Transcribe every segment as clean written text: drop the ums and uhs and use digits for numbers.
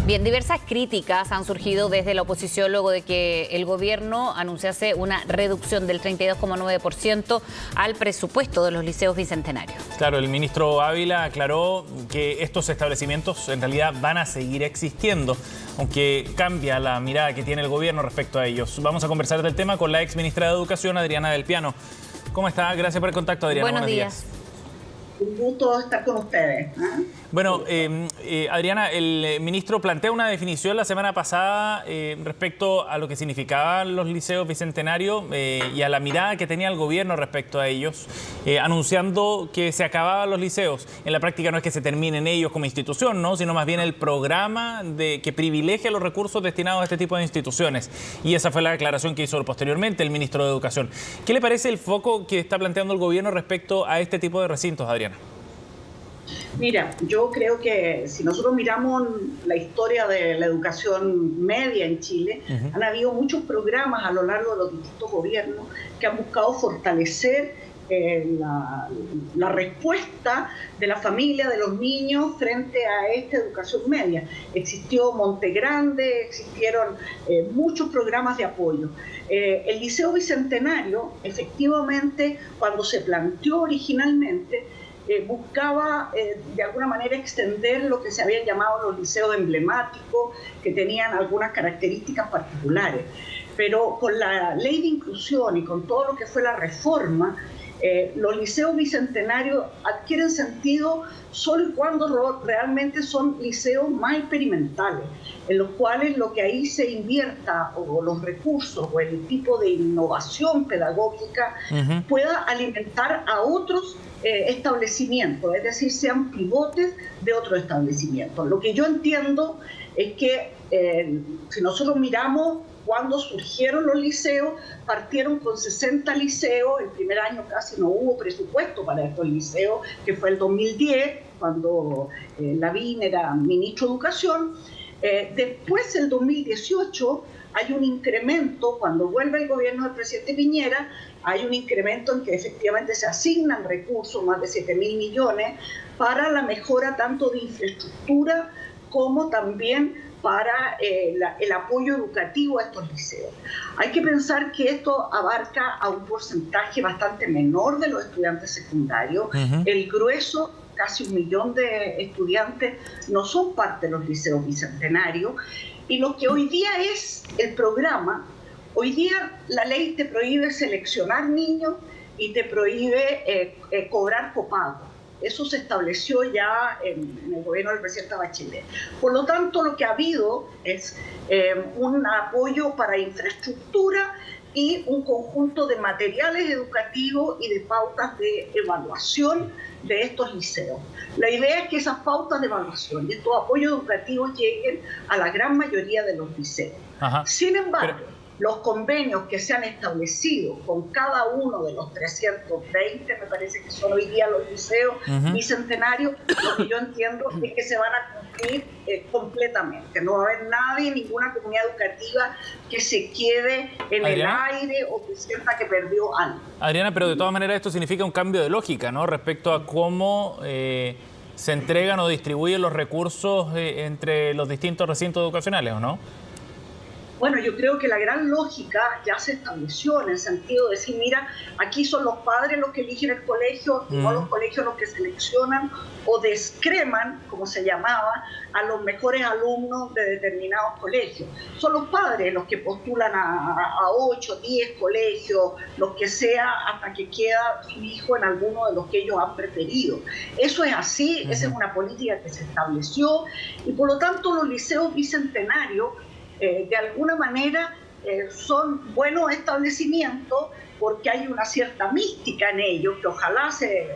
Bien, diversas críticas han surgido desde la oposición luego de que el gobierno anunciase una reducción del 32,9% al presupuesto de los liceos bicentenarios. Claro, el ministro Ávila aclaró que estos establecimientos en realidad van a seguir existiendo, aunque cambia la mirada que tiene el gobierno respecto a ellos. Vamos a conversar del tema con la ex ministra de Educación, Adriana del Piano. ¿Cómo está? Gracias por el contacto, Adriana. Buenos días. Un gusto estar con ustedes. Bueno, Adriana, el ministro plantea una definición la semana pasada respecto a lo que significaban los liceos bicentenarios y a la mirada que tenía el gobierno respecto a ellos, anunciando que se acababan los liceos. En la práctica no es que se terminen ellos como institución, ¿no?, sino más bien el programa que privilegia los recursos destinados a este tipo de instituciones. Y esa fue la declaración que hizo posteriormente el ministro de Educación. ¿Qué le parece el foco que está planteando el gobierno respecto a este tipo de recintos, Adriana? Mira, yo creo que si nosotros miramos la historia de la educación media en Chile, han habido muchos programas a lo largo de los distintos gobiernos que han buscado fortalecer la respuesta de la familia, de los niños frente a esta educación media. Existió Monte Grande, existieron muchos programas de apoyo. El Liceo Bicentenario, efectivamente, cuando se planteó originalmente, buscaba de alguna manera extender lo que se habían llamado los liceos emblemáticos, que tenían algunas características particulares. Pero con la ley de inclusión y con todo lo que fue la reforma, los liceos bicentenarios adquieren sentido solo y cuando realmente son liceos más experimentales, en los cuales lo que ahí se invierta, o los recursos, o el tipo de innovación pedagógica, pueda alimentar a otros establecimientos, es decir, sean pivotes de otros establecimientos. Lo que yo entiendo es que si nosotros miramos cuando surgieron los liceos, partieron con 60 liceos. El primer año casi no hubo presupuesto para estos liceos, que fue el 2010, cuando Lavín era ministro de Educación. Después, el 2018, hay un incremento, cuando vuelve el gobierno del presidente Piñera, hay un incremento en que efectivamente se asignan recursos, más de 7.000 millones, para la mejora tanto de infraestructura como también para el apoyo educativo a estos liceos. Hay que pensar que esto abarca a un porcentaje bastante menor de los estudiantes secundarios. El grueso, casi 1 millón de estudiantes, no son parte de los liceos bicentenarios. Y lo que hoy día es el programa, hoy día la ley te prohíbe seleccionar niños y te prohíbe cobrar copago. Eso se estableció ya en el gobierno del presidente Bachelet. Por lo tanto, lo que ha habido es un apoyo para infraestructura y un conjunto de materiales educativos y de pautas de evaluación de estos liceos. La idea es que esas pautas de evaluación y estos apoyos educativos lleguen a la gran mayoría de los liceos. Sin embargo, los convenios que se han establecido con cada uno de los 320, me parece que son hoy día los liceos bicentenarios, lo que yo entiendo es que se van a cumplir completamente. No va a haber nadie, ninguna comunidad educativa que se quede en ¿Adriana? El aire o que sienta que perdió algo. Adriana, pero de todas maneras esto significa un cambio de lógica, ¿no?, respecto a cómo se entregan o distribuyen los recursos entre los distintos recintos educacionales, ¿o no? Bueno, yo creo que la gran lógica ya se estableció en el sentido de decir, mira, aquí son los padres los que eligen el colegio, no los colegios los que seleccionan o descreman, como se llamaba, a los mejores alumnos de determinados colegios. Son los padres los que postulan a 8, 10 colegios, los que sea, hasta que queda su hijo en alguno de los que ellos han preferido. Eso es así, esa es una política que se estableció, y por lo tanto los liceos bicentenarios de alguna manera son buenos establecimientos porque hay una cierta mística en ellos que ojalá se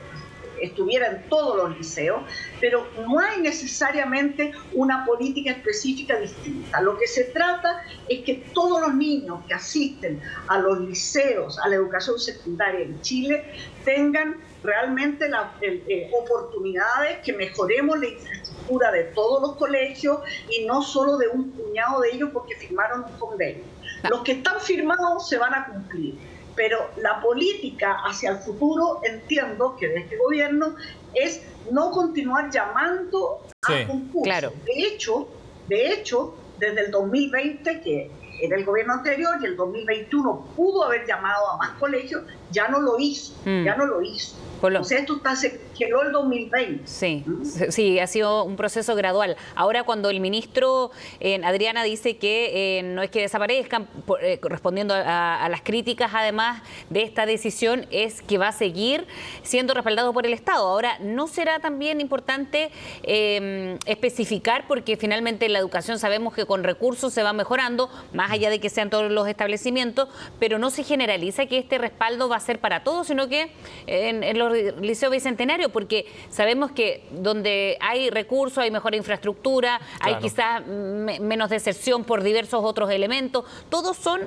estuviera en todos los liceos, pero no hay necesariamente una política específica distinta. Lo que se trata es que todos los niños que asisten a los liceos, a la educación secundaria en Chile, tengan realmente las oportunidades, que mejoremos la infraestructura de todos los colegios y no solo de un puñado de ellos porque firmaron un convenio. Los que están firmados se van a cumplir, pero la política hacia el futuro, entiendo que de este gobierno, es no continuar llamando a concursos. Claro. De hecho, De hecho, desde el 2020, que era el gobierno anterior, y el 2021 pudo haber llamado a más colegios, ya no lo hizo, ya no lo hizo. O sea, esto se quedó el 2020. Sí, sí, ha sido un proceso gradual. Ahora, cuando el ministro Adriana dice que no es que desaparezcan, respondiendo a las críticas además de esta decisión, es que va a seguir siendo respaldado por el Estado. Ahora, ¿no será también importante especificar, porque finalmente en la educación sabemos que con recursos se va mejorando, más allá de que sean todos los establecimientos, pero no se generaliza que este respaldo va a ser para todos, sino que en los liceos bicentenarios, porque sabemos que donde hay recursos hay mejor infraestructura, claro, hay quizás menos deserción por diversos otros elementos, todos son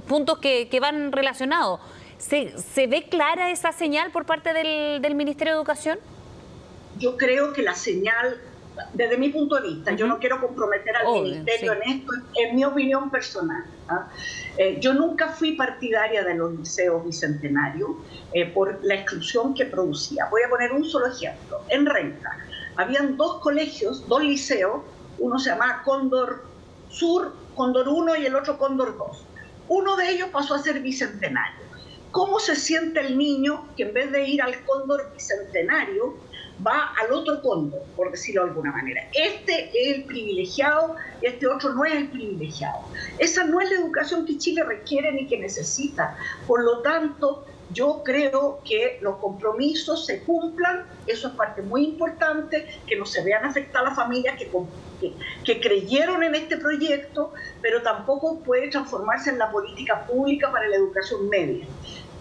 puntos que van relacionados. ¿Se ve clara esa señal por parte del Ministerio de Educación? Yo creo que la señal, desde mi punto de vista, yo no quiero comprometer al ministerio en esto, es mi opinión personal. Yo nunca fui partidaria de los liceos bicentenarios por la exclusión que producía. Voy a poner un solo ejemplo. En Renca habían dos colegios, dos liceos, uno se llamaba Cóndor Sur, Cóndor 1 y el otro Cóndor 2. Uno de ellos pasó a ser bicentenario. ¿Cómo se siente el niño que en vez de ir al Cóndor bicentenario va al otro cóndor, por decirlo de alguna manera? Este es el privilegiado y este otro no es el privilegiado. Esa no es la educación que Chile requiere ni que necesita. Por lo tanto, yo creo que los compromisos se cumplan, eso es parte muy importante, que no se vean afectadas las familias que creyeron en este proyecto, pero tampoco puede transformarse en la política pública para la educación media.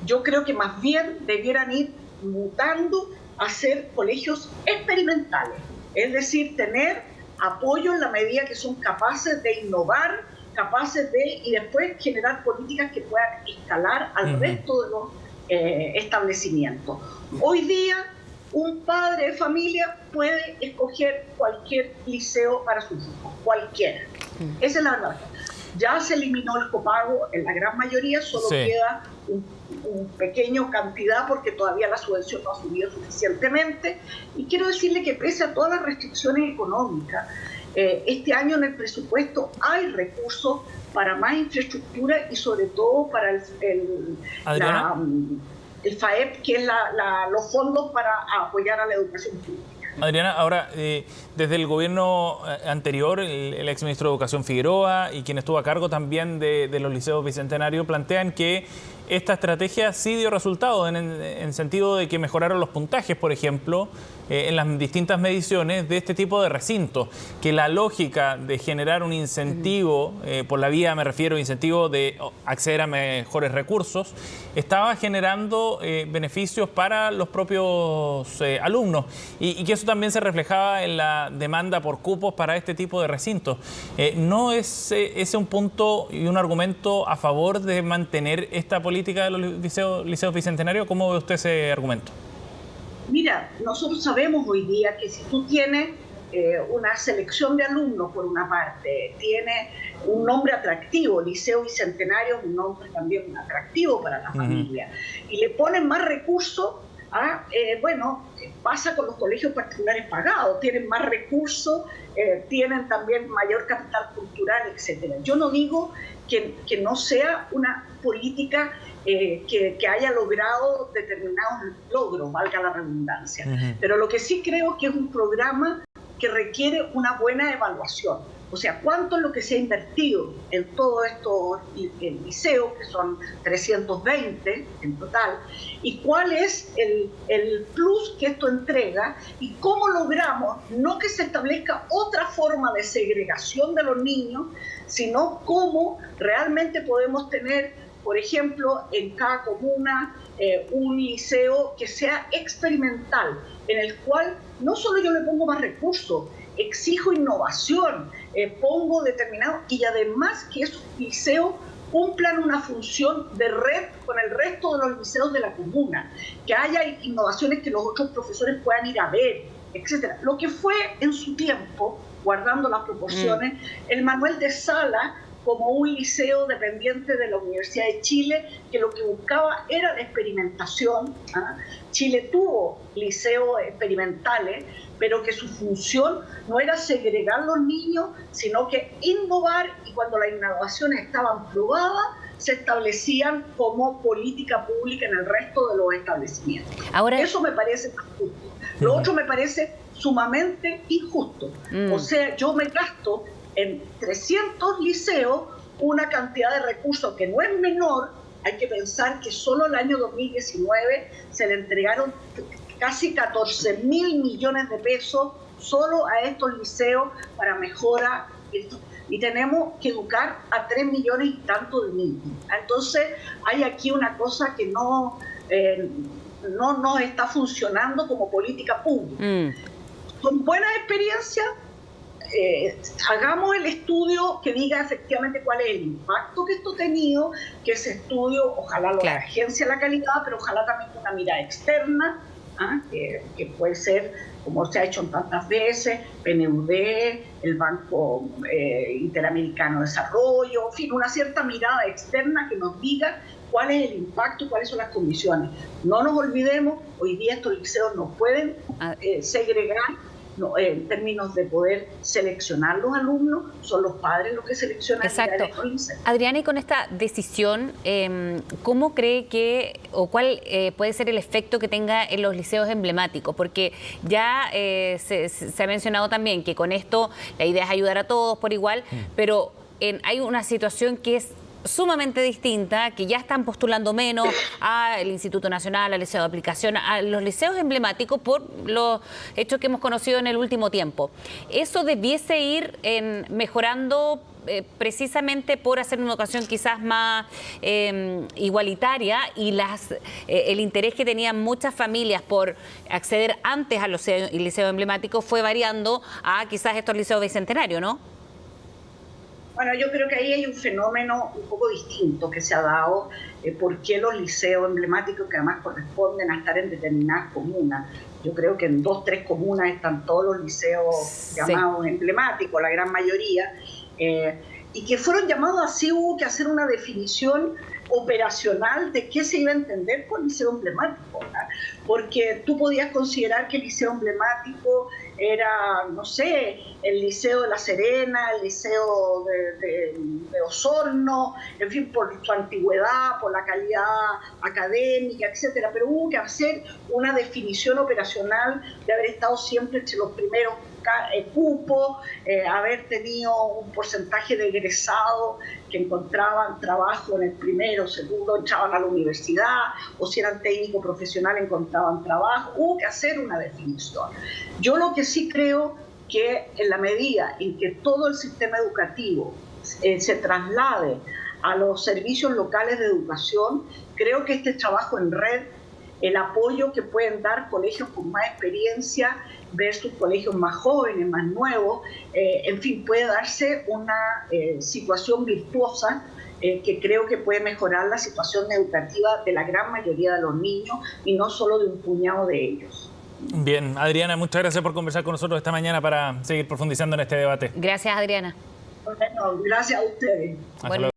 Yo creo que más bien debieran ir mutando a ser colegios experimentales, es decir, tener apoyo en la medida que son capaces de innovar, capaces de y después generar políticas que puedan escalar al resto de los establecimientos. Hoy día, un padre de familia puede escoger cualquier liceo para sus hijos, cualquiera. Esa es la verdad. Ya se eliminó el copago en la gran mayoría, solo queda un pequeño cantidad porque todavía la subvención no ha subido suficientemente. Y quiero decirle que pese a todas las restricciones económicas, este año en el presupuesto hay recursos para más infraestructura y sobre todo para el FAEP, que es los fondos para apoyar a la educación pública. Adriana, ahora, desde el gobierno anterior, el exministro de Educación Figueroa y quien estuvo a cargo también de los liceos bicentenarios plantean que esta estrategia sí dio resultados en sentido de que mejoraron los puntajes, por ejemplo, en las distintas mediciones de este tipo de recintos, que la lógica de generar un incentivo, por la vía me refiero, incentivo de acceder a mejores recursos, estaba generando beneficios para los propios alumnos y que eso también se reflejaba en la demanda por cupos para este tipo de recintos. ¿No es ese un punto y un argumento a favor de mantener esta política de los liceos bicentenarios? ¿Cómo ve usted ese argumento? Mira, nosotros sabemos hoy día que si tú tienes una selección de alumnos, por una parte, tienes un nombre atractivo, Liceo Bicentenario es un nombre también atractivo para la familia, y le ponen más recursos, pasa con los colegios particulares pagados, tienen más recursos, tienen también mayor capital cultural, etc. Yo no digo que no sea una política que haya logrado determinados logros, valga la redundancia, pero lo que sí creo que es un programa que requiere una buena evaluación. O sea, ¿cuánto es lo que se ha invertido en todo esto, en liceos, que son 320 en total, y cuál es el plus que esto entrega y cómo logramos no que se establezca otra forma de segregación de los niños, sino cómo realmente podemos tener, por ejemplo, en cada comuna un liceo que sea experimental, en el cual no solo yo le pongo más recursos, exijo innovación, pongo determinado, y además que esos liceos cumplan una función de red con el resto de los liceos de la comuna, que haya innovaciones que los otros profesores puedan ir a ver, etcétera. Lo que fue en su tiempo, guardando las proporciones, el manual de sala como un liceo dependiente de la Universidad de Chile, que lo que buscaba era la experimentación. Chile tuvo liceos experimentales, pero que su función no era segregar los niños, sino que innovar, y cuando las innovaciones estaban probadas, se establecían como política pública en el resto de los establecimientos. Ahora, eso me parece justo. Lo otro me parece sumamente injusto. O sea, yo me gasto en 300 liceos una cantidad de recursos que no es menor. Hay que pensar que solo el año 2019 se le entregaron casi 14.000 millones de pesos solo a estos liceos para mejora. Y tenemos que educar a 3 millones y tanto de niños. Entonces, hay aquí una cosa que no nos está funcionando como política pública. Con buenas experiencias, hagamos el estudio que diga efectivamente cuál es el impacto que esto ha tenido, que ese estudio, ojalá lo haga la agencia de la calidad, pero ojalá también con una mirada externa, que puede ser, como se ha hecho tantas veces, PNUD, el Banco Interamericano de Desarrollo, en fin, una cierta mirada externa que nos diga cuál es el impacto y cuáles son las condiciones. No nos olvidemos, hoy día estos liceos no pueden segregar. No, en términos de poder seleccionar los alumnos, son los padres los que seleccionan. Exacto. Adriana, y con esta decisión, ¿cómo cree que, o cuál puede ser el efecto que tenga en los liceos emblemáticos? Porque ya se ha mencionado también que con esto la idea es ayudar a todos por igual, pero hay una situación que es sumamente distinta, que ya están postulando menos al Instituto Nacional, al Liceo de Aplicación, a los liceos emblemáticos por los hechos que hemos conocido en el último tiempo. ¿Eso debiese ir mejorando precisamente por hacer una educación quizás más igualitaria, y el interés que tenían muchas familias por acceder antes a los liceos emblemáticos fue variando a quizás estos liceos bicentenarios, ¿no? Bueno, yo creo que ahí hay un fenómeno un poco distinto que se ha dado, porque los liceos emblemáticos, que además corresponden a estar en determinadas comunas. Yo creo que en 2 o 3 comunas están todos los liceos llamados emblemáticos, la gran mayoría, y que fueron llamados así. Hubo que hacer una definición operacional de qué se iba a entender por liceo emblemático, ¿verdad? Porque tú podías considerar que el liceo emblemático era, no sé, el Liceo de La Serena, el Liceo de Osorno, en fin, por su antigüedad, por la calidad académica, etcétera. Pero hubo que hacer una definición operacional de haber estado siempre entre los primeros cupos, haber tenido un porcentaje de egresados que encontraban trabajo en el primero, segundo, entraban a la universidad, o si eran técnicos profesionales encontraban trabajo. Hubo que hacer una definición. Yo lo que sí creo que en la medida en que todo el sistema educativo se traslade a los servicios locales de educación, creo que este trabajo en red, el apoyo que pueden dar colegios con más experiencia versus colegios más jóvenes, más nuevos, en fin, puede darse una situación virtuosa que creo que puede mejorar la situación educativa de la gran mayoría de los niños y no solo de un puñado de ellos. Bien, Adriana, muchas gracias por conversar con nosotros esta mañana para seguir profundizando en este debate. Gracias, Adriana. Bueno, gracias a ustedes. Hasta luego.